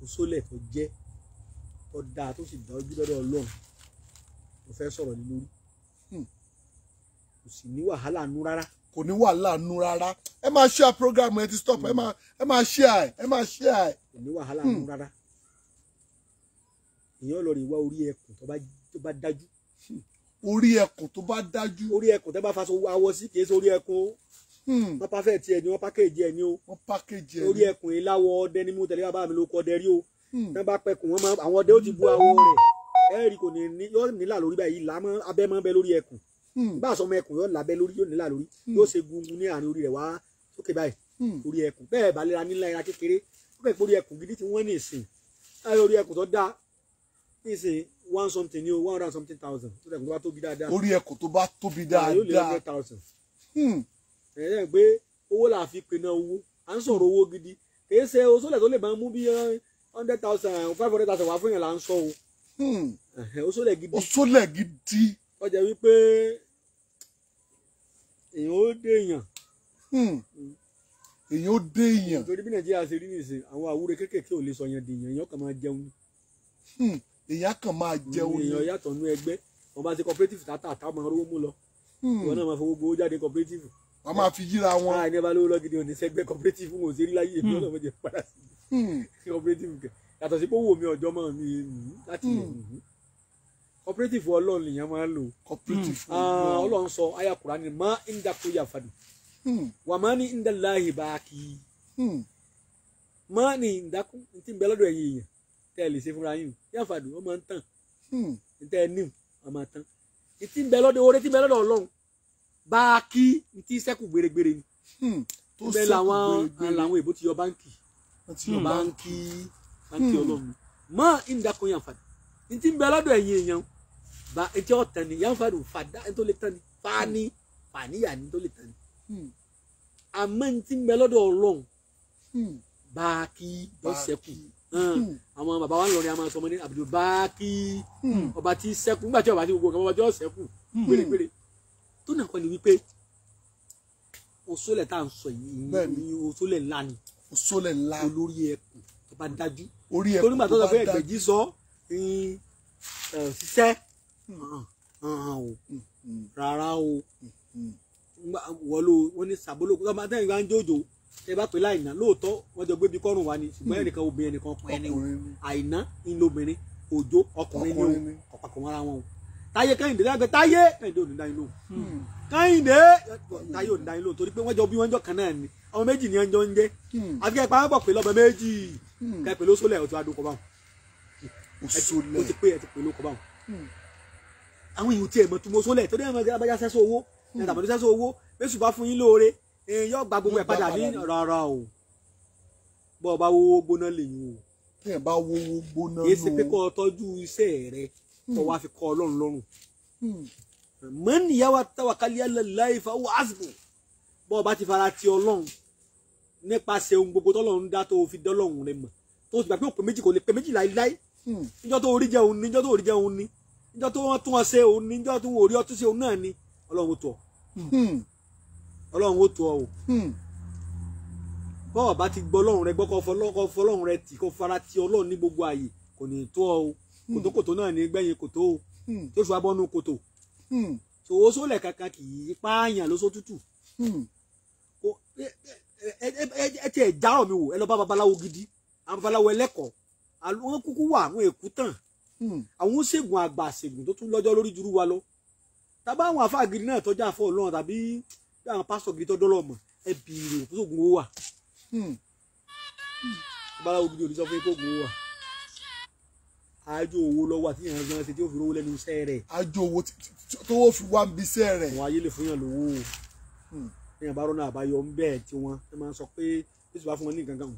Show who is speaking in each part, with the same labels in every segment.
Speaker 1: OSOLE tó jẹ́ tó dáa tó sì dájú lọ́dọ̀ Ọlọ́run mo fẹ́ sọ̀rọ̀ ní lórí kò sì ní wàhálà nú rárá.
Speaker 2: Kò ní wàhálà nú rárá. Ẹ máa share program ẹ ti stop ẹ máa share
Speaker 1: kò ní wàhálà nú rárá. Èèyàn lọ rí wá orí ẹkùn tó bá dájú.
Speaker 2: Orí ẹkùn tó bá dájú.
Speaker 1: Orí ẹkùn tó bá faṣọ awọ sí kìí ṣe orí ẹkùn o. Wọ́n pàfẹ́ tiẹ̀ ni wọ́n pákéjì ẹ̀ ni o.
Speaker 2: Wọ́n pákéjì ẹ̀ ni.
Speaker 1: Orí ẹkùn yìí láwọ ọdẹ ní mú tẹ̀lé bàbá mi ló kọ́ ọdẹ rí o. Tẹ́ bá pẹkùn wọn àwọn ọdẹ ó ti bu awọ rẹ̀. Ẹ̀rí kò ní yóò nílà lórí báyìí lámọ́ abẹ́ mọ́ bẹ lórí ẹkùn. Bá a sọ ọmọ ẹkùn yóò lábẹ́ lórí yóò nílà lórí yóò ṣe gungun ní àárín orí rẹ̀ wá sókè báyìí. Orí ẹkùn bẹ́ẹ̀ bá lera nílá ẹra kékeré ó kẹ́ pé orí ẹkùn gidi tí wọ́n ní ìsìn. Orí ẹkùn tó dáa ní ìsìn 1 something ni o 100 something thousand tó dẹ̀ kó tó bá tóbi dáadáa.
Speaker 2: Orí ẹkùn tó bá tóbi dáadáa.
Speaker 1: Yóò lé 100,000. Ẹ̀yẹ́ pé owó là fi pinna owó à ń sọ̀rọ̀ owó gidi kì í ṣe OSOLE tó lè máa mú bí 100,000 500,000 wá fún yàn là ń sọ o. OSOLE gidi.
Speaker 2: OSOLE gidi.
Speaker 1: Ó jẹ́ wípé èèyàn ó dé èèyàn.
Speaker 2: Èèyàn ó dé èèyàn.
Speaker 1: Torí bí Nàìjíríà ṣe rí nìsín àwọn àwúre kéékèèké ò lè sọ yẹn di èèyàn èèyàn kàn máa jẹun.
Speaker 2: Èèyàn kàn máa jẹun.
Speaker 1: Èèyàn yàtọ̀ nú ẹgbẹ́ wọn bá ṣe cooperative tàtà táwọn máa rówó mú lọ. Ìwọ náà máa fowó gbowó jáde cooperative.
Speaker 2: Wọ́n máa fi yíra wọn.
Speaker 1: Ní ẹbá lówó lọ́gidi òní sẹ́gbẹ́ cooperative wọn ò sí rí láyé èmi ọ̀nà mo jẹ padà sí cooperative kẹ yàtọ̀ sí pé owó mi ọjọ́ mọ́ mi láti lè cooperative Ọlọ́run lèèyàn máa ń lò.
Speaker 2: Cooperative
Speaker 1: Ọlọ́run sọ àyá Kùránì má ń dàkú yàfàdù wà má ní ń dàláhì bá kí má ní ń dàkú tí ń bẹ lọ́dọ̀ ẹ̀yìn èèyàn tẹ́ ẹ lè ṣe fúnra yín yàfàdù ọmọ ń tàn tẹ́ ẹ níw ọmọ tán tí ń bẹ lọ́dọ̀ oore tí ń bẹ lọ́dọ̀ Ọlọ́run bá kí n tí sẹ́kù gbèrègbèrè ni bẹ́ẹ̀ làwọn èbó ti yọ báńkì báńkì Ọlọ́run mọ́ ìdákun yànfàdù ní tí ń bẹ lọ́dọ̀ ẹ̀yìn èèyàn bá etí ọ̀tàn ni yànfàdù fàdá tó lè tán ni fàání fàníyà ni tó lè tán ni àmọ́ ní tí ń bẹ lọ́dọ̀ Ọlọ́run bá kí lọ sẹ́kù àwọn bàbá wa ń lọrin a máa sọ ọmọ ní Abdul Baki ọba tí sẹ́kù nígbà tí ọba tí gbogbo ọba tí ó sẹ́kù gbèrègbèrè tó náà kọ́ ni wípé OSOLE tá à ń sọ yìí ní OSOLE ńlá ni
Speaker 2: OSOLE ńlá
Speaker 1: olórí ẹkùn tó bá dájú
Speaker 2: orí ẹkùn
Speaker 1: tó nígbà tó sọ fún Ẹgbẹ̀jì sọ ṣiṣẹ́ rárá o wọ́n ní sàbólò tó máa tẹ́yìn bá ń jòjò ẹ bá pè láìná lóòótọ́ wọ́n jọ gbé bí kọ́rùn wa ni ṣùgbọ́n ẹnìkan obìnrin ẹnìkan ọkùnrin ni o àìná ńlọbìnrin òjò ọkùnrin ni o ọ̀pàkùn mọ́ra wọn o táyé Kẹ́hìndé lágbẹ táyé Kẹ́hìndé ò ní dáyìn lóhùn Kẹ́hìndé táyé ò ní dáyìn lóhùn torí pé wọ́n jọ bí wọ́n jọ kan náà ni ọmọ méjì ni ẹnjọ ń jẹ àfi kẹ́ ẹ pa wọ́n bọ̀ pé lọ́mọ méjì kẹ́ ẹ pè l'OSOLE ọ̀tún adókọ̀ báwọn ó ti pé ẹ ti pè lóko báwọn àwọn èèyàn tí ẹ mọ̀ tó mọ OSOLE torí ẹ mọ̀ abájá sẹ́sọ owó ẹ tàbí sẹ́sọ owó bẹ́sù bá fún yín lóore yóò gba gbogbo ẹ̀ padà ní rárá o bọ́ ọ bá wówó gbóná lèyìn o
Speaker 2: tí ẹ bá wówó gbóná
Speaker 1: kì í ṣe pé kọ́ ọ tọ́jú iṣẹ́ rẹ kọ́ wá fi kọ́ Ọlọ́run lọ́rùn man yatawakkal ala Allahi fa huwa hasbuh bọ́ ọ bá ti fara ti Ọlọ́run nípasẹ̀ ohun gbogbo tọ́lọ́run dá tó fi dọ́lọ́run rẹ mọ̀ tó ti gbà pé òpè méjì kò lè pè méjì láíláí níjọ́ tó orí jẹ́ òun ní níjọ́ tó orí jẹ́ òun ní níjọ́ tó wọ́n tún ọ ṣe òun ní níjọ́ tó orí ọtún ṣe òun náà ní Ọlọ́run ó tọ́ Ọlọ́run ó tọ́ o bọ́ọ̀ bá ti gbọ́ Ọlọ́run rẹ gbọ́ kọ́ fọlọ́run rẹ tì kó fara ti Ọlọ́run ní gbogbo ààyè kò ní tó ọ o kòtòkòtò náà ní gbẹ̀yìn kòtò o tó ṣù abọ́nú kòtò so OSOLE kankan kì í pààyàn lóṣó tútù ẹ ti ẹ̀ já ọ̀ mi wò ẹ lọ bá babaláwo gidi àwọn babaláwo ẹlẹ́kọ̀ọ́ àwọn kúkú wà àwọn èkú tàn àwọn ṣègùn àgbà ṣègùn tó tún lọ́jọ́ lórí jùrú wa lọ tàbí àwọn àfáà gidi náà tọ́jú àfọ́ Ọlọ́run tàbí àwọn pásítọ̀ gidi tọ́jú ọlọ́mọ ẹ bìrì òkú sóògùn owó wà babaláwo gidi òdìsọ fún ikú ògùn owó wà àjò owó lọ́wọ́ àti ìyànjú náà ṣe tí ó fi rówó lẹ́nu iṣẹ́ rẹ̀
Speaker 2: àjò owó tó wọ́n fi wá ń bí iṣẹ́ rẹ̀
Speaker 1: àwọn ayé lè fún yàn lówó èèyàn bá rọ́nà àbáyọ ń bẹ́ẹ̀ tí wọ́n máa ń sọ pé Jésù bá fún wọn ní nǹkan kan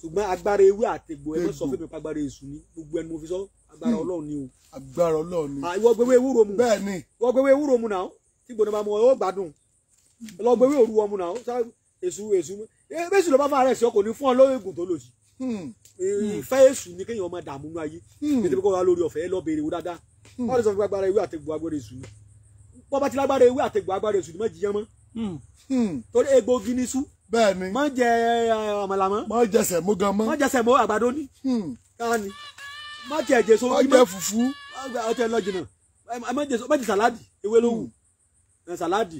Speaker 1: ṣùgbọ́n agbára ewé àtẹ̀gbò ẹ mọ́ sọ fún mi pàgbára èṣù ni gbogbo ẹni mo fi sọ agbára Ọlọ́run ni o
Speaker 2: agbára Ọlọ́run ni
Speaker 1: ìwọ gbéwé ewúro mu
Speaker 2: bẹ́ẹ̀ ni
Speaker 1: ìwọ gbéwé ewúro mu náà tí gbọ́dọ̀ bá mu ọ gbádùn lọ gbéwé òru ọmu náà èṣù èṣù ló bá fà rẹ̀ sí ọkọ̀ ní fún ọ lóògùn tó lò sí ìfẹ́ èṣù ni kéèyàn ọmọ dààmú nú ayé nítorí kó wá lórí ọ̀fẹ́ lọ béèrè wò dáadáa wọ́n lè sọ fún agbára ewé àtẹ̀gbò agbára èṣù ni bọ́ bá ti lágbára ewé àtẹ̀gbò agbára èṣù ni má jiyàn mọ́ torí egbògi ní sú
Speaker 2: bẹ́ẹ̀ ni.
Speaker 1: má jẹ àmàlà mọ́.
Speaker 2: má jẹ sẹ̀mó gan mọ́.
Speaker 1: má jẹ sẹ̀mó àgbàdo ní. káà ni má jẹ jẹ sórí mọ́.
Speaker 2: má jẹ fùfú.
Speaker 1: ọtí ẹ lọ jìnnà má jẹ sàládì ewé ló wù sàládì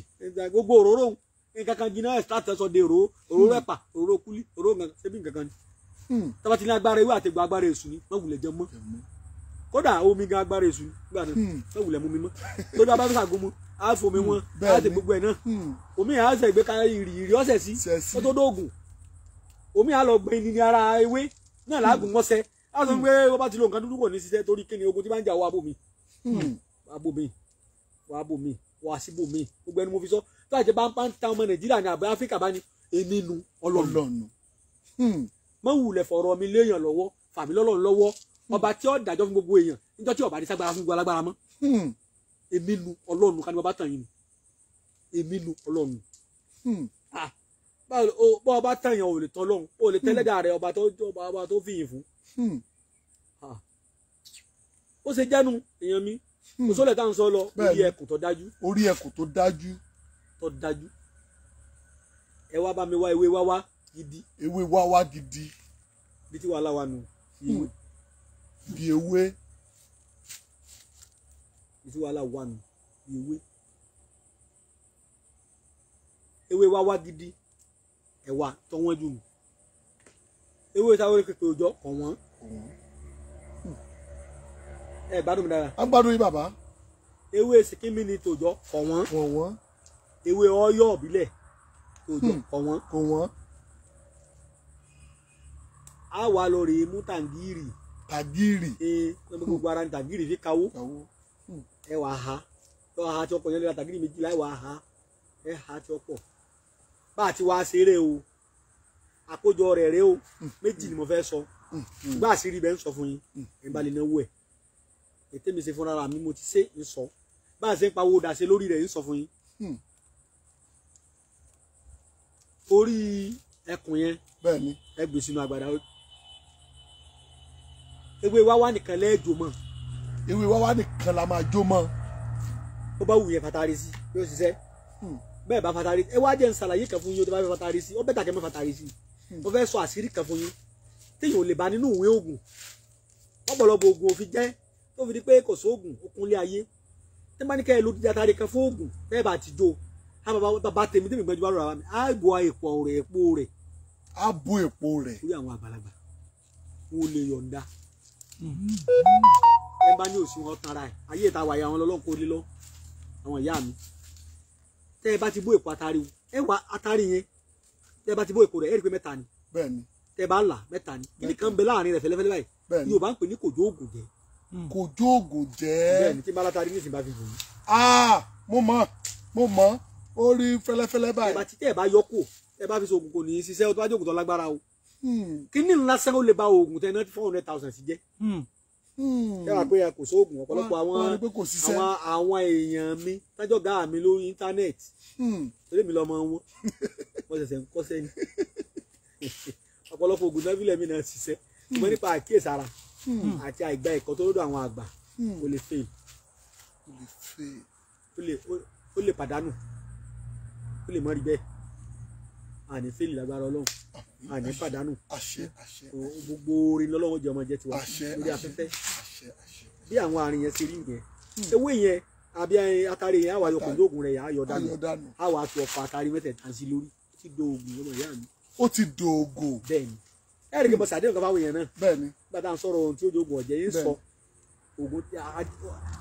Speaker 1: gbogbo òróró nǹkan kan jìnnà extra tẹsán de òróró ẹ̀pà òróró kúlí òróró nǹkan ṣebí nǹkan kan ni. tọ́ba ti ní agbára ewé àti agbára èṣù ni má wulẹ̀ jẹ mọ́ kódà omi gan agbára èṣù ni gbà náà má wulẹ̀ mú mi mọ́ tó dá bá fẹ́ sàgómọ á fomi wọn á ti gbogbo ẹ̀ náà omi yà á sẹ̀ gbé ká ìrì ọ̀sẹ̀ sí ó tó dóògùn omi yà á lọ gbé ní ara ewé náà láàgùn mọ́sẹ̀ á sọ pé wọ́n bá ti lo nǹkan dúdú kò ní ṣiṣẹ́ torí kíni ogun tí bá ń jà wá bòmí wá bòmí wá sí bòmí gbogbo ẹni mo fi sọ tó àjẹ bá ń pa ń ta ọmọ Nàìjíríà ní àbẹ Áfíríkà bá ní èmi nu Ọlọ́run mọ wulẹ̀ fọ̀rọ̀ mi léèyàn lọ́wọ́ fàmí lọ́lọ́run lọ́wọ́ ọba tí ó dájọ́ fún gbogbo èèyàn níjọ́ tí ọba ní ságbára fún gbogbo alágbára mọ́ èmi nu Ọlọ́run ká ní bàbá tàn yín ni èmi nu Ọlọ́run bọ́ ọba tàn yàn ò lè tán lọ́run ò lè tẹ́lẹ́dà rẹ ọba tó fìyìn fún ó ṣe jẹ́nu èèyàn mi OSOLE tá à ń sọ lọ orí ẹkùn tó dájú.
Speaker 2: orí ẹkùn tó dájú.
Speaker 1: tó dájú ẹ wá bá mi wá ewé wáwá gidi.
Speaker 2: ewé wáwá gidi.
Speaker 1: bí tí wàhálà wà nù.
Speaker 2: bí ewé.
Speaker 1: bí tí wàhálà wà nù bí ewé. ewé wáwá gidi ẹwà tó wọ́n jù nù. ewé táwọn kékeré òjò kọ̀ wọ́n. ẹ gbádùn mi dára.
Speaker 2: a gbádùn yín bàbá.
Speaker 1: ewé sìkìmí ni tòjọ́ kọ̀ wọ́n.
Speaker 2: kọ̀ wọ́n.
Speaker 1: ewé ọyọ́ ìbílẹ̀ tòjọ́ kọ̀ wọ́n.
Speaker 2: kọ̀ wọ́n.
Speaker 1: a wà lórí mú tàǹgìrì.
Speaker 2: tàǹgìrì.
Speaker 1: gbogbo ara ní tàǹgìrì fi kawó. ẹ wà ha ẹ wà ha tí ọkọ yẹn lera tàǹgìrì méjìlá ẹ wà ha ẹ ha tí ọkọ bá a ti wá ṣeré o àkójọ rẹ̀ rẹ̀ o méjì ni mo fẹ́ sọ gbá àṣírí bẹ́ẹ̀ ń sọ fún yín ẹ̀ bá lè náwó ẹ̀ ètè mi ṣe fúnra mi mo ti ṣe ń sọ bá a ṣe ń pawó dà ṣe lórí rẹ̀ ń sọ fún yín orí ẹkùn yẹn
Speaker 2: bẹ́ẹ̀ni
Speaker 1: ẹ gbé sínú àgbàdá ewé wáwá nìkan lẹ́ẹ̀jọ mọ́
Speaker 2: ewé wáwá nìkan la máa jó mọ́
Speaker 1: ó bá wù yẹn fatari sí yóò ṣiṣẹ́ bẹ́ẹ̀ bá fatari ẹ wá jẹ́ ń ṣàlàyé kan fún yín ó tó bá fẹ́ fatari sí ó bẹ́ẹ̀ tàkẹ́ mọ́ fatari sí mo fẹ́ sọ àṣírí kan fún yín téèyàn ò lè bá nínú ìwé oògùn ọ̀pọ̀lọpọ̀ oògùn òfin jẹ́ tó fi di pé kò sóògùn okun lé ayé tí bá ní kẹ́ ẹ lo dídá tari kan fún oògùn bẹ́ẹ̀ bá ti jó á bàbá tèmi tèmi gbẹ́jú bá rọra mi á bo èpo rẹ̀
Speaker 2: á bo èpo rẹ̀
Speaker 1: lórí àwọn àgbàlagbà wọn ò lè yọ̀ǹda ẹ bá ní òsì wọn tanra ẹ ayé ìta wàyà àwọn ọlọ́run kò lé lọ àwọn ìyá mi tẹ́ ẹ bá ti bó èpo atari ẹ wá atari yẹn tẹ́ ẹ bá ti bó èpo rẹ̀ ẹ rí i pé mẹ́ta ni
Speaker 2: bẹ́ẹ̀ni
Speaker 1: tẹ́ ẹ bá là mẹ́ta ni kíni kan bẹ láàrin rẹ̀ fẹ́lẹ́fẹ́lẹ́ báyìí Yorùbá ń pè ní kòjó ògùn jẹ
Speaker 2: kòjó ògùn jẹ
Speaker 1: bẹ́ẹ̀ni tí balatari ní ìsìn bá fi gùn
Speaker 2: mo mọ̀ ó rí fẹ́lẹ́fẹ́lẹ́ báyìí
Speaker 1: tẹ́ ẹ bá yọ kù tẹ́ ẹ bá fi so ògùn kò ní í ṣiṣẹ́ ó tó bá jẹ́ ògùn tó lágbára o kíní ńlá sẹ́n ó lè ba ògùn tẹ́ ẹ náà 400,000 sí jẹ́ ẹ wà pé ẹ kò sóògùn ọ̀pọ̀lọpọ̀ àwọn èèyàn mi tájọ́ gá mi lórí íńtánẹ́ẹ̀tì torí mi lọ́mọ wọn wọ́n ṣẹ̀ṣẹ̀ ń kọ́ṣẹ́ ni ọ̀pọ̀lọpọ̀ ògùn náà fílẹ̀ mi náà ṣiṣẹ́ ṣùgbọ́n nípa àkíyèsára àti àìgbà ẹ̀kọ́ tó lọ́dọ̀ àwọn àgbà ó lè fail ó lè pàdánù ó lè mọ́ rí bẹ́ẹ̀ àní fail lágbára Ọlọ́run àní pàdánù gbogbo orin lọ́lọ́wọ́ jẹ́ ọmọ jẹ́ tiwa lórí afẹ́fẹ́ bí àwọn àrùn yẹn ṣe rí yẹn ewé yẹn àbí atari yẹn àwọn ayọkùn lóògùn rẹ̀ yà á yọ dànù àwọn àti ọ̀pọ̀ atari mẹ́tẹ̀ẹ̀ta sí lórí ó ti do oògùn ọmọ ìyá mi.
Speaker 2: ó ti do oògùn.
Speaker 1: bẹ́ẹ̀ni ẹ̀rí kí n bọ sàdéhùn kan fáwọn èèyàn náà.
Speaker 2: bẹ́ẹ̀ni
Speaker 1: bàtà ń sọ̀rọ̀ ohun tí ó jogun ọ̀jẹ̀ yín sọ oògùn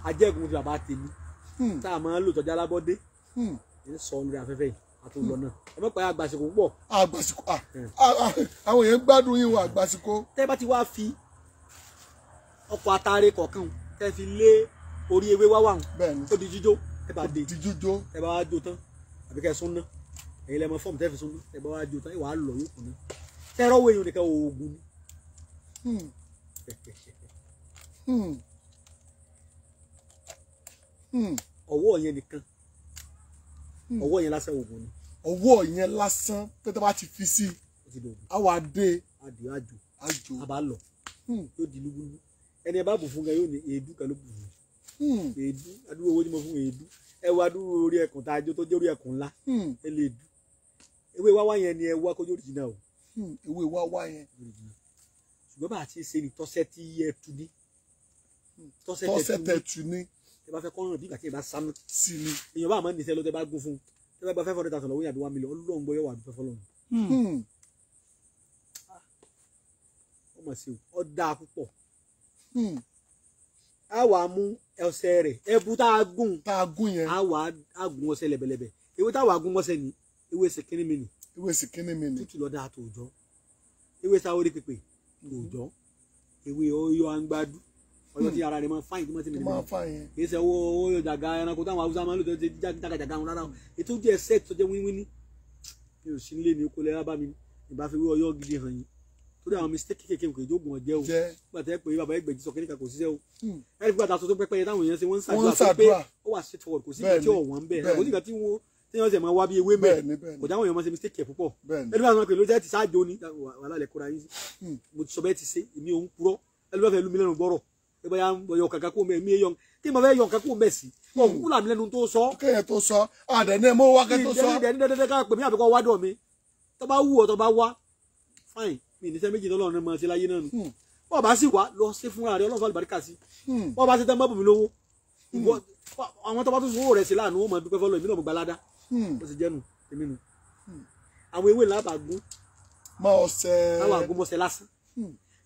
Speaker 1: ajẹ́gun ti bàbá tèmi tá a máa ń lò tọ́jà alábọ́dé ń sọ lórí afẹ́fẹ́ yìí àtúntò náà ẹ mọ̀ pé àgbàsìkò púpọ̀.
Speaker 2: àgbàsìkò àwọn èèyàn gbádùn yín wọ àgbàsìkò.
Speaker 1: tẹ́ bá ti wá fi ọkọ̀ atare kọ̀ọ̀kan tẹ́ fi lé orí ewé wá wà hàn ó di jíjó ẹ bá dé ẹ bá wá jó tán àbí kẹ́ ẹ sún ná ẹ̀yin lẹ́mọ fọ́ọ̀mù tẹ́ fi sún ná ẹ bá wá jó tán ẹ wàá lọ yóò kùn ná tẹ́ rọ́wọ́ èèyàn nìkan oògùn ni ọwọ́ yẹn nìkan ọwọ́ yẹn lásán oògùn ni
Speaker 2: ọwọ́ yẹn lásán pé tó bá ti fi sí àwọn adé
Speaker 1: àjò àbá lọ yóò di lúgbúlú ẹni ẹ bá bù fún gan yóò ní èédú kan ló bù fún èédú adúrú owó tí mo fún èédú ẹ wá adúrú orí ẹkùn tá a jó tó jẹ́ orí ẹkùn ńlá ẹ lè dù ewé wáwá yẹn ni ẹ wá kójú original o
Speaker 2: ewé wáwá yẹn
Speaker 1: ṣùgbọ́n bá a ti ṣe ni tọ́sẹ̀ tí ẹ tu ní
Speaker 2: tọ́sẹ̀ tẹ̀ tu ní
Speaker 1: ẹ bá fẹ́ kọ́ ọ̀ràn bí ìgbà tí ẹ bá sánú
Speaker 2: sí ni
Speaker 1: èèyàn bá máa ń níṣẹ́ ló tẹ bá gún fún tẹ bá gba 500,000 lọ́wọ́ yàbí 1 million ọlọ́run bọ́ yọ wà dúpẹ́ fọlọ́run ó mọ̀ sí o dáa púpọ̀ a wà mú ọṣẹ rẹ̀ ẹbu tá a gún yẹn a wà á gún ọṣẹ lẹ̀bẹ̀lẹ̀bẹ̀ ewé tá a wà gún mọ́ṣẹ́ ni ewé sèkínní mi ni tútù lọ́dà tòòjọ́ ewé sáwórí pípé tòòjọ́ ewé ọyọ àǹgbádù ọyọ tí ara rẹ̀ máa fáyìn tí wọ́n ti mìíràn kì í ṣe owó ọyọ jàgà ẹranko táwọn haúsá máa ń lò tó ti jàgàjàgà wọn rárá ètò jẹ́ ẹsẹ̀ tó jẹ́ wíwíní mi ò sí nílé ní oko lẹ́yà bá mi ìbá fi wé ọyọ gidi hàn yín torí àwọn mistake kékeré kò ìjógun ọjẹ́ o gbàtẹ́ pé bàbá ẹgbẹ̀jì sọ kíníkà kò ṣiṣẹ́ o ẹni fún àtàtò tó pẹ́pẹ́ táwọn èèyàn ṣe wọ́n ń ṣàdúrà pé ó wà straight forward kò sí ìgbà tí ọ̀wọ́n ń bẹ̀ kò sí ìgbà tí wọ́n ṣe máa wá bí ewé mẹ́ kò dáwọn èèyàn máa ṣe mistake púpọ̀ ẹni bá sọ pé ló jẹ́ ti ṣáàjò ní wàhálà lẹ kóra yín mo ti sọ bẹ́ẹ̀ ti ṣe èmi òun purọ́ ẹni bá fẹ́ lu mi lẹ́nu gbọ́rọ̀ ẹ bá yọ kàkà kó mẹ́ mi yọ kí mo fẹ́ yọ kàkà kó mẹ́ sí wọn kúkú làmì lẹ́nu tó sọ.
Speaker 2: kéèyàn tó sọ àdẹ̀ni mo wá kẹ́ tó sọ.
Speaker 1: dẹ́dẹ́dẹ́ ká pè mí àbíkọ́ wá dọ̀ mi tó bá wù ọ́ tó bá wá fine mi ní sẹ́ méjì lọ́lọ́run ní mọ̀ sí láyé náà nù bọ́ọ̀ bá sì wá lọ sí fúnra rẹ̀ ọlọ́run àlùbáríkà sí bọ́ọ̀ bá sì tẹ́ mọ́bùnmi lówó àwọn tó bá tún fowó rẹ̀ sí láàánú ó mọ̀ dúpẹ́ fọlọ́ èmi náà mo gbà ládá ó sì jẹ́nu èmi nù àwọn ewé ńlá bá gún láwà gún mọ́sẹ̀ lásán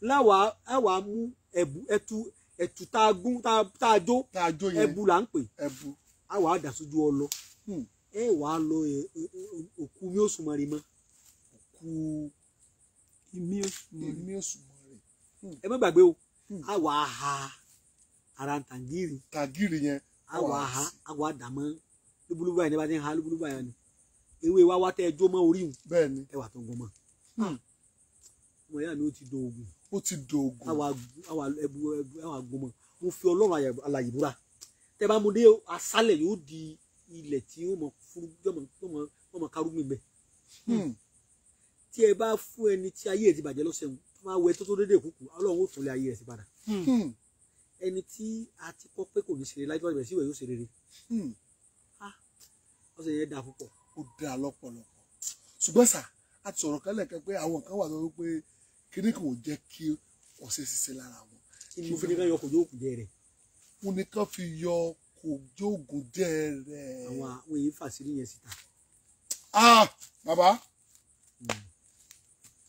Speaker 1: láwà mú ẹ̀tù tá a gún tá a jó ẹbu là ń pè àwà á dà sójú ọlọ ẹ wà á lọ òkú mi ò sùnmọ́ rí mọ́ òkú ìmí òsùnmọ́ rẹ̀ ẹ má gbàgbé o àwà á ha ara tàgìrì yẹn àwà á ha àwà á dà mọ́ lúbúlúbú báyìí ní bá ti ń ha lúbúlúbú báyìí ni ewé wa wá tẹ ẹjọ́ mọ́ orí hùn ẹ wà tó ń gbọ́ mọ́ ọmọ ìyá mi ó ti dògùn àwa ẹbu àwa gbọmọ mo fi Ọlọ́run alàyè búra tẹ bá mo dé aṣálẹ̀ yóò di ilẹ̀ tí ó mọ fún yọmọ kárúgbìn bẹ tí ẹ bá fún ẹni tí ayé ẹ ti bàjẹ́ lọ́sẹ̀ wọn tó máa wẹ tó dédé kúkú Ọlọ́run ó tún lé ayé rẹ̀ sí padà ẹni tí a ti kọ́ pé kò ní ṣeré lájú ọ̀bẹ̀ sí ìwẹ̀ yóò ṣe rere ọ̀sẹ̀ yẹn dáa púpọ̀.
Speaker 2: Ó dáa lọ́pọ̀lọpọ̀ ṣùgbọ́n sà a ti sọ̀rọ̀ kẹ́lẹ̀ kan pé àwọn kan wà lọ́wọ́ pé kíní kò jẹ́ kí ọ̀sẹ̀ ṣiṣẹ́ lára wọn.
Speaker 1: mo fi ní ká yọ kò jókòó jẹ rẹ̀.
Speaker 2: mo ní ká fi yọ kò jókòó jẹ rẹ̀.
Speaker 1: àwọn èyí fàṣírí yẹn síta.
Speaker 2: Bàbá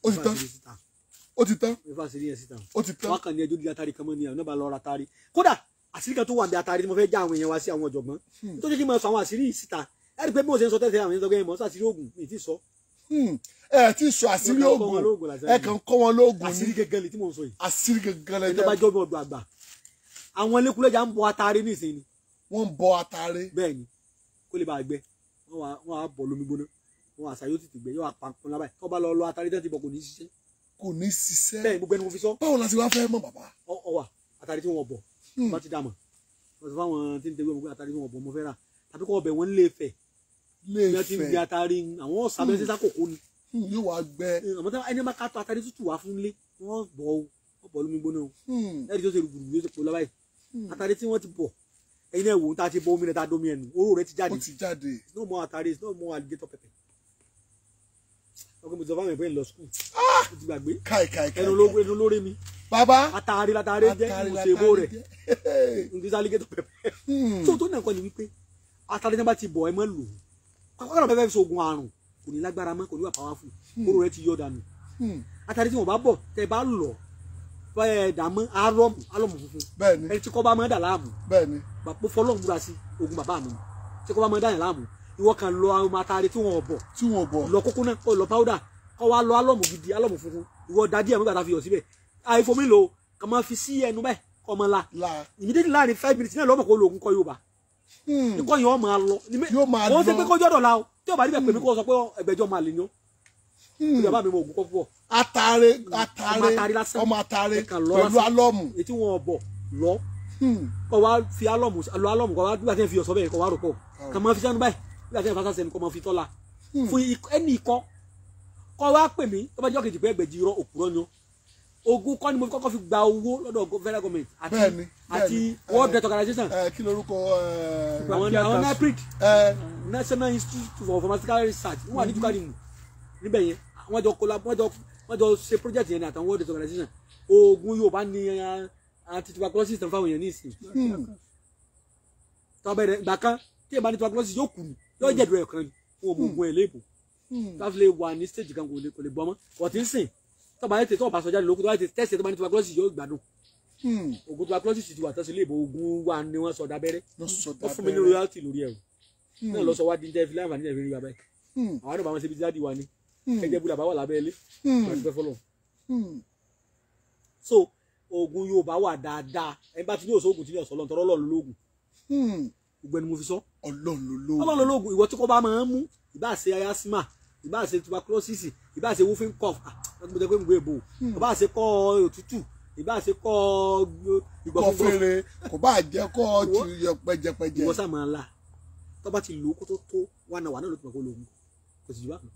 Speaker 2: ó ti tán ó ti tán
Speaker 1: èyí fàṣírí yẹn síta.
Speaker 2: ó ti tán
Speaker 1: wọn kàn ní ẹjọ́ di atari kan mọ́ ni àwọn náà bá lọ ra atari kódà àṣírí kan tó wà ní atari tí mo fẹ́ já àwọn èèyàn wá sí àwọn ọ̀jọ̀gbọ́n tó jẹ́ kí n máa sọ àwọn àṣírí yìí síta ẹ rí i pé bí mo ṣe ń sọ tẹ́tẹ́ àwọn èèyàn sọ pé mo sọ àṣírí oògùn mi ti sọ.
Speaker 2: ẹ ti sọ àṣírí oògùn ẹ kàn kọ́ wọn lóògùn
Speaker 1: àṣírí gẹ́gẹ́ lè tí mo ń sọ yìí.
Speaker 2: àṣírí gẹ́gẹ́ lè
Speaker 1: jẹ́ ẹni bá jọ́ bí ọdún àgbà àwọn elékùlẹ́jà ń bọ atari nísìnyí.
Speaker 2: wọ́n ń bọ atari.
Speaker 1: bẹ́ẹ̀ ni kó lè bá a gbẹ wọ́n á bọ̀ lómi gbóná wọ́n àṣà yóò tètè gbẹ yóò àpapọ̀ lábàá tó bá lọ atari tẹ́ ti bọ̀ kò ní ṣiṣẹ́.
Speaker 2: kò ní ṣiṣẹ́.
Speaker 1: bẹ́ẹ̀ gbogbo ẹni mo fi sọ.
Speaker 2: báwo la ti wá fẹ́ mọ̀ bàbá.
Speaker 1: ọwà atari tí wọ́n bọ̀ bá ti dà mọ̀ wọ́n ti fáwọn tí ń tẹ̀wé ọmọ atari tí wọ́n bọ̀ mo fẹ́ rà tàbí kọ́ ọbẹ̀ wọn lè fẹ̀
Speaker 2: lè
Speaker 1: ti ń gbé atari àwọn ọ̀sàbẹ̀ sísá kòkó ni.
Speaker 2: yóò wá gbẹ.
Speaker 1: àmọ́ tí ẹni máa ká tó atari tútù wá fún lé wọ́n bọ̀ lómi gbóná o ẹ̀rí tó ṣe rúgbùrù yóò ṣe pò lọ́wọ́ yìí atari tí wọ́n ti bọ̀ ẹ̀yin náà wò ó tá a ti bọ omi rẹ̀ tá a domi ẹ̀nu oró rẹ̀ ti jáde.
Speaker 2: ó ti jáde.
Speaker 1: no more atari no more alligator pepper. ọkọ mi sọ fáwọn ẹ̀bẹ̀ ń lọ skul. ó ti gbàgbé ẹnu lórí mi.
Speaker 2: bàbá
Speaker 1: atari latari jẹ́ ìmùsèbó rẹ̀ ndísà alligator pepper. tó nà kọ́ ni wípé atari náà bá ti bọ̀ ẹ mọ́ lò ó kọ́kọ́ náà bẹ́ẹ̀ fi ṣoògùn àrùn kò ní lágbára mọ́ kò ní wà powerful oró rẹ̀ ti yọ dànù. atari tí wọ́n bá bọ̀ tẹ́ bá lọ dàmú alọ́mù funfun ẹni tí kò bá máa dà láàmú bàbá fọlọ́n múra sí ogun bàbá mi tí kò bá máa dà yẹn láàmú ìwọ kan lọ àwọn atari tí wọn bọ̀ lọ kókó náà kó lọ powder kó wá lọ alọ́mù gidi alọ́mù funfun ìwọ dájú ẹ̀ nígbà tá a fi yọ síbẹ̀ àìfomi lò kà máa fi sí ẹnu bẹ́ẹ̀ kọ́ máa la ìmídéjì láàrin 5 minutes náà lọ́mọ̀ kó lo oògùn kọ́ Yorùbá ikọ́ yẹn wọ́n máa lọ wọ́n ṣe pé kó jọ́dọ̀ la o tí ò bá níbẹ̀ pè mí kó sọ pé ẹgbẹ́jọ́ máa lè ní o ìjọba mi mọ ògùn kọ́ púpọ̀
Speaker 2: atare ọmọ atare pẹ̀lú alọ́mù
Speaker 1: ètí wọn bọ̀ lọ kọ́ wá fi alọ́mù kọ́ wá nígbà tí wọ́n fi ọ̀sọ́ bẹ́ẹ̀ kọ́ wá rò pọ̀ kà máa fi sẹ́nu báyìí nígbà tí wọ́n fásitì sẹ́nu kọ́ máa fi tọ́la fún ẹnì ikọ́ kọ́ wá pè mí tó bá jọ́ kejì pé ẹgbẹ̀jì irọ́ òpùrọ́ ni ó ogun kọ́ ni mo fi kọ́kọ́ fi gba owó lọ́dọ̀ federal government àti World Health Organization
Speaker 2: kí lorúkọ
Speaker 1: àwọn NIPRID National Institute for Pharmaceutical Research wọ́n wà ní jùkọ́ àdìmú níbẹ̀ yẹn wọ́n jọ ṣe project yẹn ní àtàwọn world health organization oògùn Yorùbá ní anti-tuberculosis tán fáwọn èèyàn ní ìsìn tọ́bẹ̀rẹ̀ ìgbà kan tí èèyàn bá ní tuberculosis yóò kù ní yóò jẹ̀dù ẹ̀ kan ní oògùn ẹ̀ léèbò káfílẹ̀ wà ní stage kan kò lè bọ́ mọ́ ọ̀tí ń sìn tọ́ba yẹn tètè ọ̀bà sọjá lóko tó bá ti tẹ́sí tó bá ní tuberculosis yóò gbádùn oògùn tuberculosis ti wà tẹ́sí léèbò oògùn wa ni wọ́n sọ dábẹ́rẹ́ wọ́n fún mi ní royalty lórí ẹ̀rù náà lọ sọ wá díjẹ́ fi láǹfààní ẹ̀fẹ̀ rí wa báyìí àwọn náà bá wọn ṣe bí jáde wa ni ẹ̀jẹ̀ búlà bá wà lábẹ́ ilé láti fẹ́ fọlọ́ so oògùn Yorùbá wà dáadáa ẹni bá ti ní òṣòògùn tí ní ọ̀sán lọ́ntọ́ Ọlọ́run lóògùn gbogbo ẹni mo fi sọ Ọlọ́run lóògùn ìwọ tí kò bá máa ń mú ìbá ṣe asthma ìbá ṣe tuberculosis ìbá ṣe whooping cough gbogbo ẹgbẹ́ ìgbé ìbò ìbá ṣe kọ́ òtútù ìbá ṣe kọ́
Speaker 2: ìgbọ̀fẹ́rẹ kò bá jẹ́ kọ́ pẹjẹpẹjẹ
Speaker 1: ìwọ sá máa la tó bá ti lò ó kó tó tó wà náà ló ti mọ̀ kó lògùn kò sì jù bá kan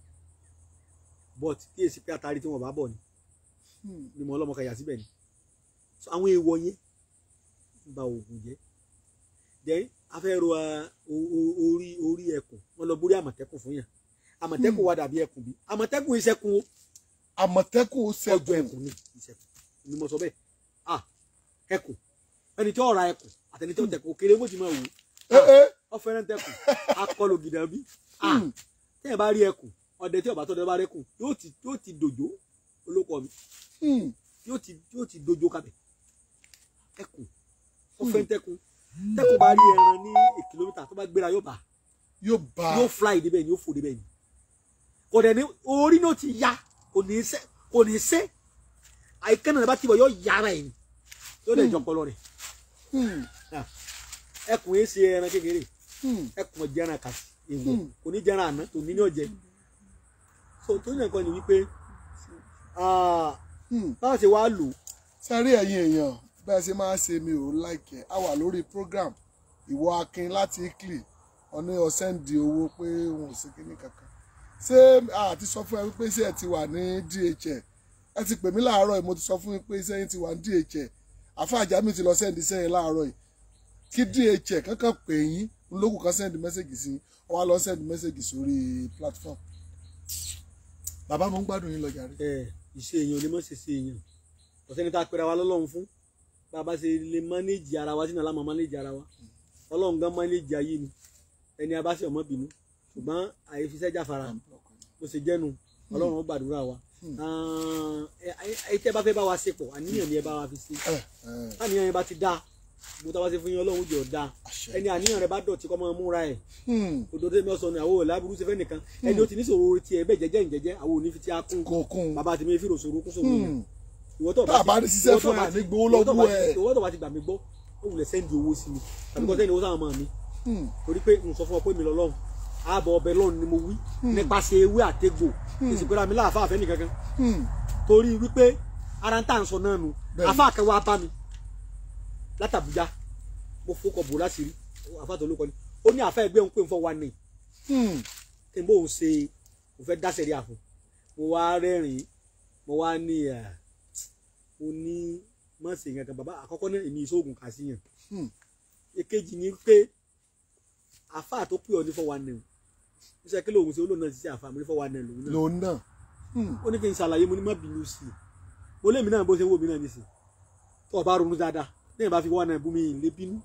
Speaker 1: but kí èsì pé àtàrí tí wọ́n bá bọ̀ ni mo ọlọ́mọ kẹyà síbẹ̀ ni so àwọn èèwọ̀ yẹn ba oògùn jẹ́ then afẹ́rọ orí ẹkùn wọn lọ borí àmọ̀tẹ́kùn fún yàn àmọ̀tẹ́kùn wà dàbí ẹkùn bí àmọ̀tẹ́kùn ìṣẹ́kùn o
Speaker 2: àmọ̀tẹ́kùn
Speaker 1: ọjọ́ ẹkùn ni ìṣẹ́kùn ni mo sọ bẹ́ẹ̀ ẹkùn ẹni tí ó ra ẹkùn àtẹni tí ó tẹkùn òkèrè bó ti máa wò ó fẹ́ràn tẹkùn akọlù gìdá bí tẹ́yìn bá rí ẹkùn ọdẹ tí ọba tó dẹ bá rẹkùn yóò ti dòjó olóko mi yóò ti dòjó kabẹ ẹkùn ó fẹ́ tẹkùn bá rí ẹran ní kìlómítà tó bá gbéra yóò fly débẹ̀ ni yóò fò débẹ̀ ni kò dẹ̀ ní orí náà ti ya kò ní sẹ́ àìkẹ́ náà bá ti bọ̀ yóò yára ẹ̀ ni yóò dẹ̀ jọ pọlọ rẹ̀ ẹkùn yẹn ṣe ẹran kékeré ẹkùn ọ̀jẹ̀ ẹran kàsí èèwọ̀ kò ní jẹran àná tò ní ní ọ̀jẹ̀ so tó ní nǹkan ni wípé báwo ṣe wá lò.
Speaker 2: sẹ́rí ẹ̀yin èèyàn bẹ́ẹ̀ ṣe máa ń ṣe mi ò láìkẹ́ a wà lórí program ìwọ Akin láti Italy ọ̀ní ọ̀sẹ́ǹdì owó pé wọn ò sí kíní kankan ṣé àti sọ fún ẹ wípé ṣé ẹ ti wà ní DHL ẹ ti pè mí láàárọ̀ yìí mo ti sọ fún yín pé sẹ́yìn ti wà ní DHL àfáàjà mi ti lọ sẹ́ǹdì sẹ́yìn láàárọ̀ yìí kí DHL kankan pè yín lókùn kan sẹ́ǹdì mẹ́sẹ̀gì sí wọ́n á lọ sẹ́ǹdì mẹ́sẹ̀gì sórí platform bàbá mo ń gbádùn yín lọ jàre.
Speaker 1: ìṣe èèyàn lè mọ̀ ṣe ṣe èèyàn ọ̀sẹ́ni tá a pera wa lọ́lọ́run fún bàbá ṣe lè mánéjì ara wa sínú aláma mánéjì ara wa Ọlọ́run gan mánéjì ayé ni ẹni a bá ṣe ọmọ bínú ṣùgbọ́n àìfiṣẹ́ jáfara bó ṣe jẹ́nu Ọlọ́run ó gbàdúrà wa tẹ́ bá fẹ́ bá wa ṣe pọ̀ àníyàn ni ẹ bá wa fi ṣe àníyàn yẹn bá ti dá mo tá bá ṣe fún yín Ọlọ́run jẹ́ ọ̀dá ẹni àníyàn rẹ bá dọ̀tí kọ́ máa múra ẹ̀ òdòdó mi ọ̀sán ni àwọn òòlà burú ṣe fẹ́ nìkan ẹni ó ti ní sòro tiẹ̀ bẹ́ẹ̀ jẹ́jẹ́ ìjẹ́jẹ́ àwọn òní fi ti á kún bàbá àti mi fi rò sòro kún sòro yẹn ìwọ tó bá ti ṣiṣẹ́ fún ẹ ní gbowó lọ́wọ́ ẹ̀ ìwọ tó bá ti gbà mí gbọ́ ó wulẹ̀ sẹ́ndì owó sí mi tàbí kọ́ sẹ́ndì owó sáwọn ọmọ mi torí pé n sọ fún ọ pé mi lọ lọ́hùn ààbọ̀ ọbẹ̀ lọ́hùn ni mo wí nípasẹ̀ ewé àtegbò èsì pé mi láàfáà àfẹ́ nìkankan torí wípé ara ń tà ń sọ náà nu àfáà kan wá bá mi látàbújá mo fọkọ̀ bò láṣìírí àfáà tó ló kọ ni ó ní àfáà ẹgbẹ́ òun pé n fọ́ wa ní kí n bó òun ṣe òun fẹ́ dáṣẹ́ rí àfọ̀ mo wá rẹ́rìn-ín mo wá ní mo ní mọ̀ sí nǹkan bàbá àkọ́kọ́ náà èmi ìṣòògùn kà sí yàn èkejì ni pé àfáà tó pè ọ ní 419 ó ṣe kí lóògùn sí olóòna ti ṣe àfáà mo ní 419 lòun náà ó ní kí n ṣàlàyé mo ní má bínú sí i mo lé mi náà bó ṣe wò mí náà nísìn tó o bá ronú dáadáa lẹ́yìn bá fi 419 bú mi lé bínú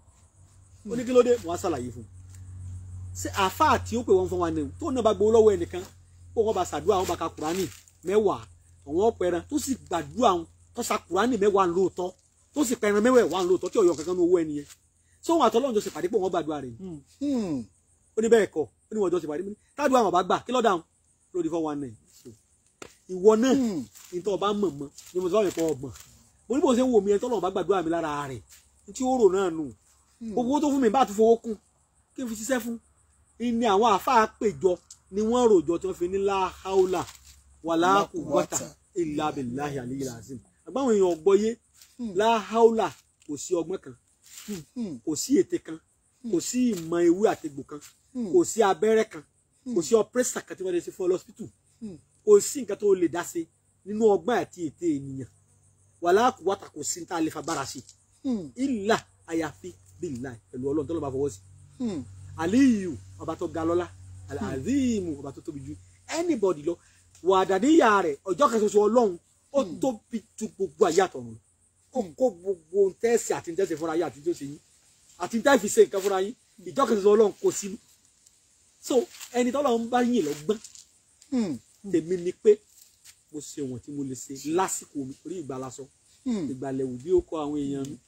Speaker 1: ó ní kí ló dé mo wá ṣàlàyé fún un ṣé àfáà tí ó pè wọ́n 419 tó náà bá gbowó lọ́wọ́ ẹnìkan kó wọ́n bá ṣàdúrà wọn bá ka Kùránì 10 àwọn ọ̀pẹ̀rẹ̀ tó sì gbàdúrà wọn tó sa Kùránì 10 lóòótọ́ tó sì pẹ̀rẹ̀ 10 lóòótọ́ tí ọ̀yọ́ kankan ní owó ẹni yẹn so wọn àtọ́lọ́run jọ ṣe pàdé pé wọ́n gbàdúrà rẹ̀ ó ní bẹ́ẹ̀ kọ́ ó ní wọ́n jọ ṣe pàdé tádùá àwọn bá gbà kí lọ́dà wọn lórí 419 ìwọ náà nítorí ọba mọ̀ mọ́ ni mo ti bá mi pọ̀ ọgbọ̀n mo ní bó ṣe ń wò mí ẹni tọ́lọ́run bá gbàdúrà mi lára rẹ̀ tí ó rò náà nù gbogbo tó fún mi bá tún fowó kún kí n fi ṣiṣẹ́ fún ní àwọn àfáà péjọ ni wọ́n ròjọ tí wọ́n fi ní láháúlà wàlá quwwata illa billahi aliyyil azim àgbáwọn èèyàn gbọ́yé láháúlà kò sí ọgbọ́n kan kò sí ète kan kò sí ìmọ̀ ewé àtegbò kan kò sí abẹ́rẹ́ kan kò sí ọpẹ́sà kan tí wọ́n lè ṣe fún ọlọ́sítù kò sí nǹkan tó lè dá ṣe nínú ọgbọ́n àti ète ènìyàn wàlá quwwata kò sí níta lè fa bára ṣe ìlà àyàfi billahi pẹ̀lú Ọlọ́run tó lọ́ bá fọwọ́ sí aliyu ọba tó ga lọ́lá alazimu ọba tó tóbi ju anybody lọ wàdàníyà rẹ̀ ọjọ́ kan ṣoṣo Ọlọ́run ó tóbi ju gbogbo ayé àtọ̀run ó kó gbogbo tẹ́sí àti tẹ́sí fúnra yín àti tí ó ṣe yín àti tẹ́ fi ṣe nǹkan fúnra yín ìjọ kan ṣoṣo Ọlọ́run kò sínú so ẹni tọ́lọ́run bá yìn lọ́gbọ́n tèmi ni pé mo ṣe wọ̀n tí mo lè ṣe lásìkò mi orí ìgbà lásán ìgbàlẹ̀wò bí ó kọ àwọn èèyàn mi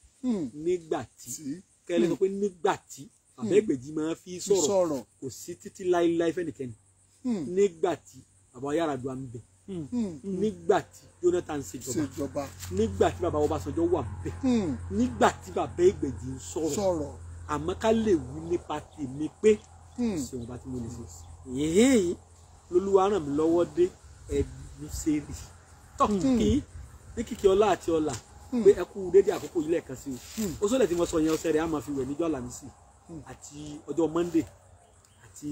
Speaker 1: nígbà tí kẹ́lẹ́ sọ pé nígbà tí àbẹ́gbèjì máa fi sọ̀rọ̀ kò sí títí láíláí fẹ́nìkẹ́ni nígbà tí bàbá Yar'Adua ń bẹ nígbà tí Jonathan ṣèjọba nígbà tí bàbá Ọbásanjọ́ wà ń bẹ nígbà tí bàbá Ìgbèjì ń sọ̀rọ̀ àmọ́ ká lè wí nípa tèmi pé ṣé wọn bá tí mo lè ṣe yìnyín lolúwa ràn mí lọ́wọ́ dé ẹ̀dùn ṣeré tọ́kì ní kìkì ọlá àti ọlà pé ẹ kú dédé àkókò yìí lẹ́ẹ̀kan sí o OSOLE tí mo sọ yẹn ọ̀sẹ̀ rẹ̀ á máa fi wẹ̀ níjọ́ Àlàmísì àti ọjọ́ Monday àti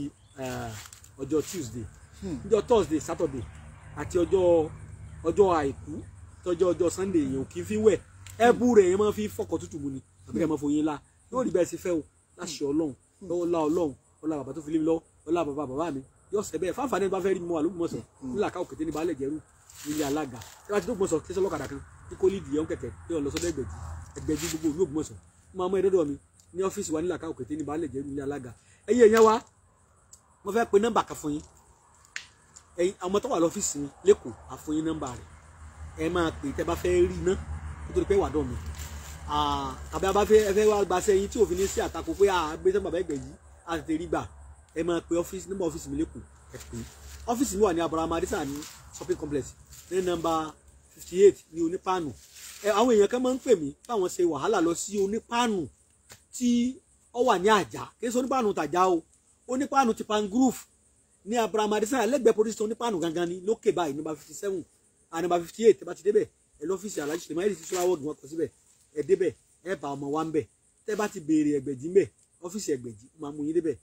Speaker 1: ọjọ́ Tuesday níjọ́ Thursday Saturday àti ọjọ́ àìkú tọjọ́ ọjọ́ Sunday yẹn ò kì í fi wẹ̀ ẹbú rẹ̀ yẹn máa fi fọkọ̀ tútù mu ni àbí ẹ̀ máa foyín la yóò rí bẹ́ẹ̀ sí fẹ́ o láṣẹ Ọlọ́run lọ́wọ́ lá Ọlọ́run ọlá bàbá tó fi lé mi lọ́wọ́ ọlá bàbá mi yóò ṣẹ bẹ́ẹ̀ fáfáà bá fẹ́ rí mi wà lóògbọ́sọ̀ nílà ká òkété ní baálẹ̀ jẹ́rú nílé alága tí wọ́n ti dóògbọ́sọ̀ kí sọ́lọ́kadà kan ní kó lídìí ọ̀hún kẹ̀kẹ́ tí wọ́n lọ sọ́dọ̀ ẹgbẹ̀jì gbogbo ìlú Ògbómọ̀ṣọ́ máa mọ ẹ̀dọ́dọ̀ mi ní ọ́fíìsì wa nílà ká òkété ní baálẹ̀ jẹ́rú nílé alága ẹ̀yin èèyàn wa mo fẹ́ pe nọ́mbà kan fún yín ẹ̀yin àwọn tó wà lọ́fíìsì mi lẹ́kọ̀ọ́ àfún yín nọ́mbà rẹ̀ ẹ máa pè tẹ́ bá fẹ́ rí iná nítorí pé wàdọ̀ mi tàbí a bá fẹ́ wá gbaṣẹ́ yín tí òfin ní sí àtakò pé gbé sẹ́ńbà bẹ́ẹ̀ gbẹ̀yìn á ti rí gbà ẹ máa pe ọ́fíìsì nọ́mbà ọ́fíìsì mi lẹ́kọ̀ọ́ ẹ pè ọ́fíìsì mi wà ní Abraham Adisa ní shopping complex ní nọ́mbà 58 ní onípáànù àwọn èèyàn kan máa ń pè mí báwọn ṣe wàhálà lọ sí onípáànù tí ó wà ní àjà kí ṣe onípáànù tàjà o onípáànù ti Pangrove ní Abraham Adisa lẹ́gbẹ̀ẹ́ police onípáànù gangan ní lókè báyìí nọ́mbà 57 nọ́mbà 58 tẹ́ bá ti débẹ̀ ẹ lọ́fíìsì Alhaji Tèmáyèdì sí sọ́ra wọ́ọ̀dù wọn kọ síbẹ̀ ẹ débẹ̀ ẹ bá ọmọ wa ń bẹ̀ tẹ́ bá ti béèrè Ẹgbẹ̀jì ń bẹ̀ ọ́fíìsì Ẹgbẹ̀jì máa mú yín débẹ̀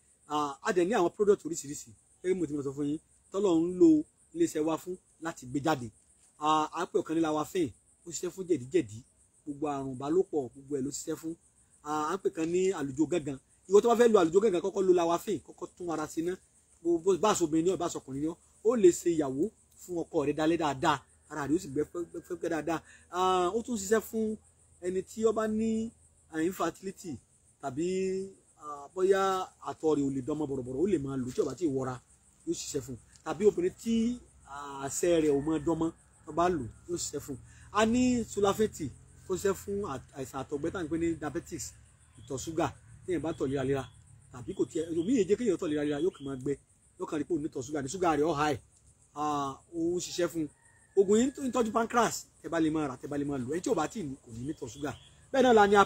Speaker 1: a dẹ̀ ní àwọn product oríṣiríṣi gẹ́gẹ́ mo ti mọ̀ sọ fún yín tọ́lọ̀ ń lo iléeṣẹ́ wa fún láti gbé jáde à ń pè ọ̀kan ní Lawafin ó ṣiṣẹ́ fún jẹ̀díjẹ̀dí gbogbo àrùn ìbálòpọ̀ gbogbo ẹ̀ ló ṣiṣẹ́ fún à ń pè kan ní àlùjọ gángan ìwọ tó bá fẹ́ lo àlùjọ gángan kọ́kọ́ lo Lawafin kọ́kọ́ tún ara sí ná bá aṣọ obìnrin ní ọ̀bá aṣọ ọkùnrin ní ó lè ṣe ìyàwó fún ọkọ rẹ̀ dalẹ̀ dáadáa ara rẹ̀ ó sì gbẹ́ dáadáa ó tún ṣiṣẹ́ fún ẹni tí ó bá ní infertility tàbí bóyá àtọ̀ rẹ̀ ò lè dánmọ́ bọ̀rọ̀bọ̀rọ̀ ó lè máa lò tí ó bá ti wọra yóò ṣiṣẹ́ fún tàbí obìnrin tí àṣẹ rẹ̀ ò mọ dánmọ́ tó bá lò yóò ṣiṣẹ́ fún a ní sulafeti tó ṣiṣẹ́ fún àìsàn àtọ̀gbẹ́ tá à ń pè ní diabetes ìtọ̀ ṣúgà téèyàn bá tọ̀ léraléra tàbí kò tiẹ̀ omi yìí jẹ́ kéèyàn tọ̀ léraléra yóò kàn máa gbẹ yóò kàn rí pé òun ní ìtọ̀ ṣúgà ní ṣúgà rẹ̀ ó high òun ṣiṣẹ́ fún oògùn yìí ń tọ́jú pancreas tẹ́ bá lè máa rà tẹ́ bá lè máa lò ẹni tí ò bá tì ní kò ní ní ìtọ̀ ṣúgà bẹ́ẹ̀ náà la ní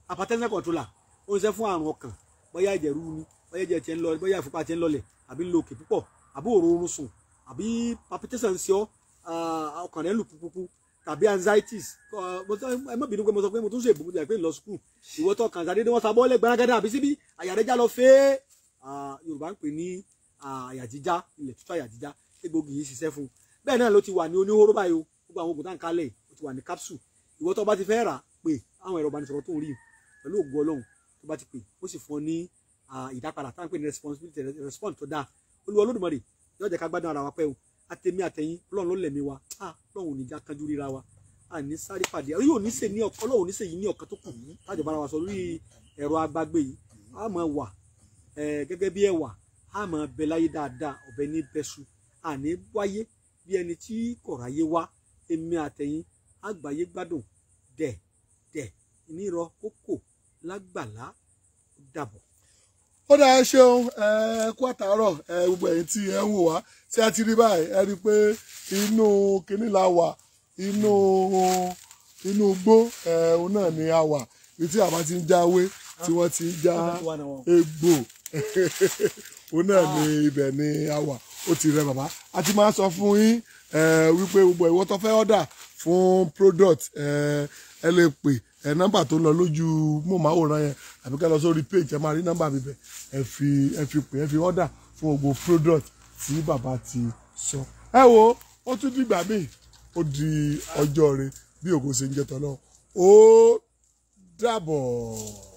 Speaker 1: hypertension controller ó ń ṣe fún àrùn ọkàn bóyá ẹ̀jẹ̀ rú ni bóyá ẹ̀jẹ̀ tiẹ̀ ń lọ bóyá ìfúnpá tiẹ̀ ń lọlẹ̀ àbí ń lo òkè púpọ̀ àbí òórùn sùn àbí palpitation ń ṣe ọ́ ọkàn rẹ̀ ń lù púpúpú tàbí anxieties ẹ má bínú pé mo sọ pé mo tún ṣe ìbùkún jẹ́ pé ń lọ sùkúù ìwọ tó kàn sáde wọ́n sábọ́ lẹ́ gbẹ́rẹ́gẹ́dẹ́ àbí síbí àyà rẹ̀ já lọ fẹ́ Yorùbá ń pè ní àyà jíjá ilẹ̀ tútù àyà jíjá egbògi yìí ṣiṣẹ́ fún bẹ́ẹ̀ náà ló ti wà ní oníhóró báyìí o gbogbo àwọn oògùn tá ń kálẹ̀ ó ti wà ní capsule ìwọ tó bá ti fẹ́ rà pé àwọn ẹ̀rọ ìbánisọ̀rọ̀ tó ń rí pẹ̀lú ògùn Ọlọ́run tó bá ti pè ó sì fún ọ ní ìdápadà tá à ń pè ní response tó dáa Olúwa Olódùmarè yóò jẹ́ ká gbádùn ara wa pẹ́ o àtẹ̀mí àtẹ̀yìn Ọlọ́run ló lẹ̀mí wa Ọlọ́run ò ní já kánjú ríra wa àní sáré pàdé yóò ní sè ní ọkọ Ọlọ́run ò ní sè yìí ní ọ̀kan tó kù tájọ bára wa sọ lórí ẹ̀rọ agbágbé yìí a máa wà gẹ́gẹ́ bí ẹ̀wà a máa bẹ láyé dáadáa ọ̀bẹ ní bẹ́sù àní wáyé bí ẹni tí kò ráyé wá èmi àtẹ̀yìn àgbáyé gbádùn dẹ̀ nírọ kókò lágbàlá dàbọ̀.
Speaker 2: ó dáa ṣeun kú àtàárọ̀ gbogbo ẹ̀yin tí ẹ ń wò wá tí a ti rí báyìí ẹ rí i pé inú kinní la wà inú igbó òun náà ni a wà ibi tí àbá ti ń jáwé tí wọ́n ti ń já egbò òun náà ni ibẹ̀ ni a wà ó ti rẹ bàbá a ti máa sọ fún yín wípé gbogbo ìwọ tó fẹ́ ọ̀dà fún product ẹ lè pè nọ́mbà tó lọ lójú mọ̀máwòrán yẹn àbí ká lọ sórí page ẹ máa rí nọ́mbà mi bẹ̀ ẹ fi pè ẹ fi ọ̀dà fún gbogbo product tí bàbá ti sọ. ẹ wo ó tún dìgbà míì ó di ọjọ́ rẹ bí ògo ṣe ń jẹ tọ́lọ́ ó dàbọ̀.